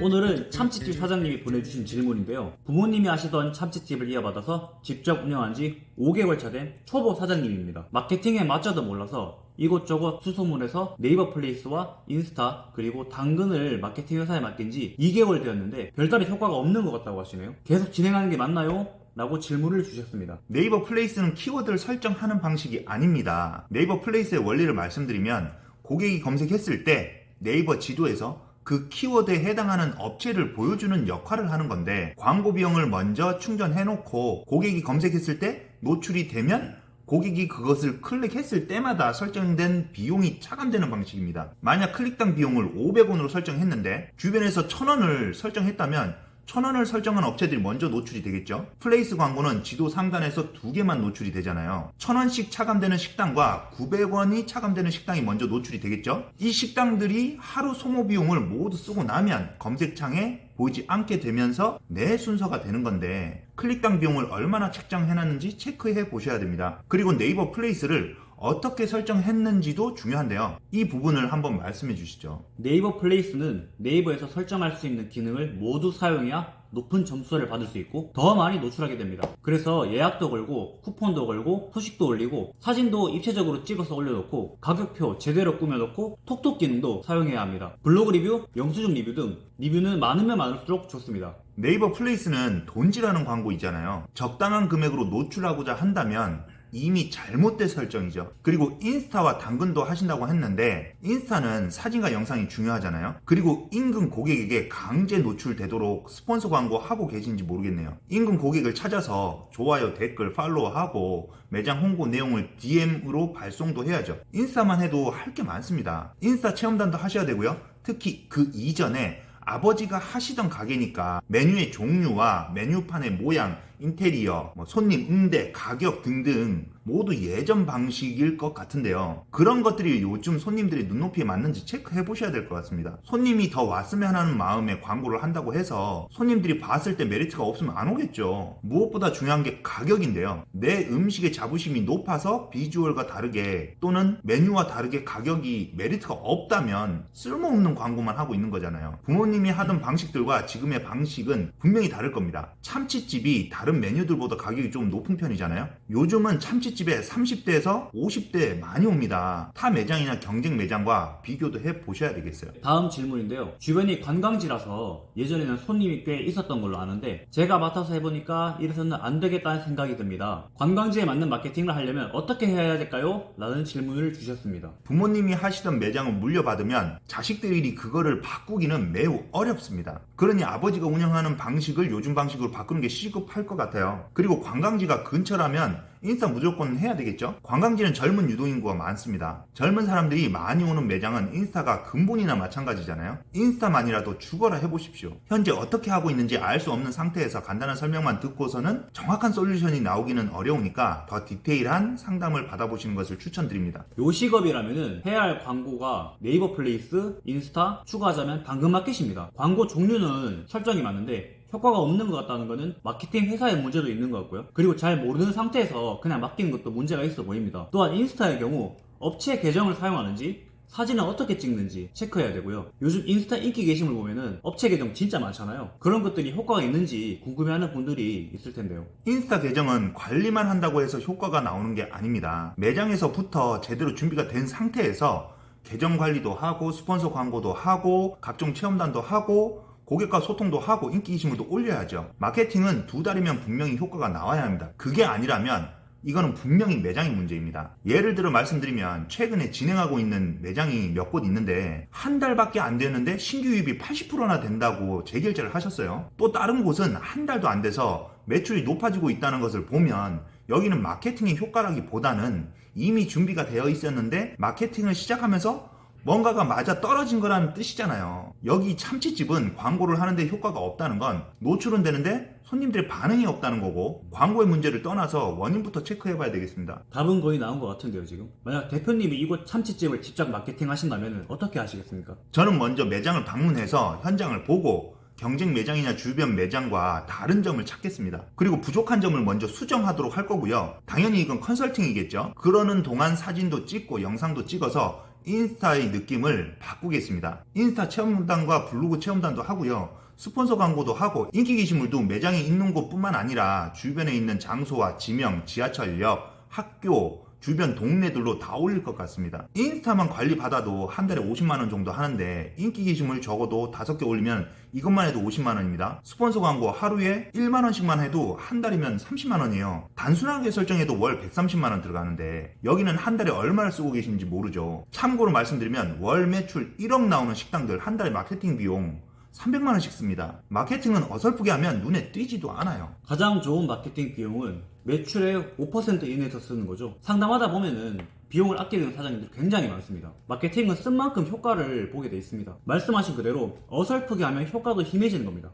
오늘은 참치집 사장님이 보내주신 질문인데요. 부모님이 하시던 참치집을 이어받아서 직접 운영한 지 5개월 차 된 초보 사장님입니다. 마케팅에 맞춰도 몰라서 이곳저곳 수소문해서 네이버 플레이스와 인스타 그리고 당근을 마케팅 회사에 맡긴 지 2개월 되었는데 별다른 효과가 없는 것 같다고 하시네요. 계속 진행하는 게 맞나요? 라고 질문을 주셨습니다. 네이버 플레이스는 키워드를 설정하는 방식이 아닙니다. 네이버 플레이스의 원리를 말씀드리면 고객이 검색했을 때 네이버 지도에서 그 키워드에 해당하는 업체를 보여주는 역할을 하는 건데, 광고 비용을 먼저 충전해 놓고 고객이 검색했을 때 노출이 되면 고객이 그것을 클릭했을 때마다 설정된 비용이 차감되는 방식입니다. 만약 클릭당 비용을 500원으로 설정했는데 주변에서 1000원을 설정했다면 1000원을 설정한 업체들이 먼저 노출이 되겠죠. 플레이스 광고는 지도 상단에서 2개만 노출이 되잖아요. 1000원씩 차감되는 식당과 900원이 차감되는 식당이 먼저 노출이 되겠죠. 이 식당들이 하루 소모 비용을 모두 쓰고 나면 검색창에 보이지 않게 되면서 내 순서가 되는 건데, 클릭당 비용을 얼마나 책정해놨는지 체크해 보셔야 됩니다. 그리고 네이버 플레이스를 어떻게 설정했는지도 중요한데요. 이 부분을 한번 말씀해 주시죠. 네이버 플레이스는 네이버에서 설정할 수 있는 기능을 모두 사용해야 높은 점수를 받을 수 있고 더 많이 노출하게 됩니다. 그래서 예약도 걸고 쿠폰도 걸고 소식도 올리고 사진도 입체적으로 찍어서 올려놓고 가격표 제대로 꾸며놓고 톡톡 기능도 사용해야 합니다. 블로그 리뷰, 영수증 리뷰 등 리뷰는 많으면 많을수록 좋습니다. 네이버 플레이스는 돈지라는 광고이잖아요. 적당한 금액으로 노출하고자 한다면 이미 잘못된 설정이죠. 그리고 인스타와 당근도 하신다고 했는데, 인스타는 사진과 영상이 중요하잖아요. 그리고 인근 고객에게 강제 노출되도록 스폰서 광고 하고 계신지 모르겠네요. 인근 고객을 찾아서 좋아요, 댓글, 팔로우하고 매장 홍보 내용을 DM으로 발송도 해야죠. 인스타만 해도 할 게 많습니다. 인스타 체험단도 하셔야 되고요. 특히 그 이전에 아버지가 하시던 가게니까 메뉴의 종류와 메뉴판의 모양, 인테리어, 손님 응대, 가격 등등 모두 예전 방식일 것 같은데요. 그런 것들이 요즘 손님들의 눈높이에 맞는지 체크해 보셔야 될 것 같습니다. 손님이 더 왔으면 하는 마음에 광고를 한다고 해서 손님들이 봤을 때 메리트가 없으면 안 오겠죠. 무엇보다 중요한 게 가격인데요. 내 음식의 자부심이 높아서 비주얼과 다르게 또는 메뉴와 다르게 가격이 메리트가 없다면 쓸모없는 광고만 하고 있는 거잖아요. 부모님이 하던 방식들과 지금의 방식은 분명히 다를 겁니다. 참치집이 다른 메뉴들보다 가격이 좀 높은 편이잖아요. 요즘은 참치집에 30대에서 50대 많이 옵니다. 타 매장이나 경쟁 매장과 비교도 해보셔야 되겠어요. 다음 질문인데요. 주변이 관광지라서 예전에는 손님이 꽤 있었던 걸로 아는데 제가 맡아서 해보니까 이래서는 안 되겠다는 생각이 듭니다. 관광지에 맞는 마케팅을 하려면 어떻게 해야 될까요? 라는 질문을 주셨습니다. 부모님이 하시던 매장을 물려받으면 자식들이 그거를 바꾸기는 매우 어렵습니다. 그러니 아버지가 운영하는 방식을 요즘 방식으로 바꾸는 게 시급할 것 같아요. 그리고 관광지가 근처라면 인스타 무조건 해야 되겠죠? 관광지는 젊은 유동인구가 많습니다. 젊은 사람들이 많이 오는 매장은 인스타가 근본이나 마찬가지잖아요. 인스타만이라도 죽어라 해보십시오. 현재 어떻게 하고 있는지 알 수 없는 상태에서 간단한 설명만 듣고서는 정확한 솔루션이 나오기는 어려우니까 더 디테일한 상담을 받아보시는 것을 추천드립니다. 요식업이라면 해야 할 광고가 네이버 플레이스, 인스타, 추가하자면 당근마켓입니다. 광고 종류는 설정이 많은데 효과가 없는 것 같다는 것은 마케팅 회사의 문제도 있는 것 같고요. 그리고 잘 모르는 상태에서 그냥 맡기는 것도 문제가 있어 보입니다. 또한 인스타의 경우 업체 계정을 사용하는지 사진을 어떻게 찍는지 체크해야 되고요. 요즘 인스타 인기 게시물 보면은 업체 계정 진짜 많잖아요. 그런 것들이 효과가 있는지 궁금해하는 분들이 있을 텐데요. 인스타 계정은 관리만 한다고 해서 효과가 나오는 게 아닙니다. 매장에서부터 제대로 준비가 된 상태에서 계정 관리도 하고 스폰서 광고도 하고 각종 체험단도 하고 고객과 소통도 하고 인기 게시물도 올려야죠. 마케팅은 2달이면 분명히 효과가 나와야 합니다. 그게 아니라면 이거는 분명히 매장의 문제입니다. 예를 들어 말씀드리면 최근에 진행하고 있는 매장이 몇 곳 있는데 한 달밖에 안 되는데 신규 유입이 80%나 된다고 재결제를 하셨어요. 또 다른 곳은 한 달도 안 돼서 매출이 높아지고 있다는 것을 보면 여기는 마케팅의 효과라기보다는 이미 준비가 되어 있었는데 마케팅을 시작하면서 뭔가가 맞아 떨어진 거라는 뜻이잖아요. 여기 참치집은 광고를 하는데 효과가 없다는 건 노출은 되는데 손님들의 반응이 없다는 거고, 광고의 문제를 떠나서 원인부터 체크해봐야 되겠습니다. 답은 거의 나온 것 같은데요 지금. 만약 대표님이 이곳 참치집을 직접 마케팅 하신다면 어떻게 하시겠습니까? 저는 먼저 매장을 방문해서 현장을 보고 경쟁 매장이나 주변 매장과 다른 점을 찾겠습니다. 그리고 부족한 점을 먼저 수정하도록 할 거고요. 당연히 이건 컨설팅이겠죠. 그러는 동안 사진도 찍고 영상도 찍어서 인스타의 느낌을 바꾸겠습니다. 인스타 체험단과 블로그 체험단도 하고요. 스폰서 광고도 하고 인기 게시물도 매장에 있는 곳뿐만 아니라 주변에 있는 장소와 지명, 지하철역, 학교, 주변 동네들로 다 올릴 것 같습니다. 인스타만 관리받아도 한 달에 50만원 정도 하는데 인기 게시물 적어도 5개 올리면 이것만 해도 50만원입니다. 스폰서 광고 하루에 1만원씩만 해도 한 달이면 30만원이에요. 단순하게 설정해도 월 130만원 들어가는데 여기는 한 달에 얼마를 쓰고 계신지 모르죠. 참고로 말씀드리면 월 매출 1억 나오는 식당들 한 달에 마케팅 비용 300만원씩 씁니다. 마케팅은 어설프게 하면 눈에 띄지도 않아요. 가장 좋은 마케팅 비용은 매출의 5% 이내에서 쓰는 거죠. 상담하다 보면은 비용을 아끼는 사장님들이 굉장히 많습니다. 마케팅은 쓴 만큼 효과를 보게 돼 있습니다. 말씀하신 그대로 어설프게 하면 효과도 희미해지는 겁니다.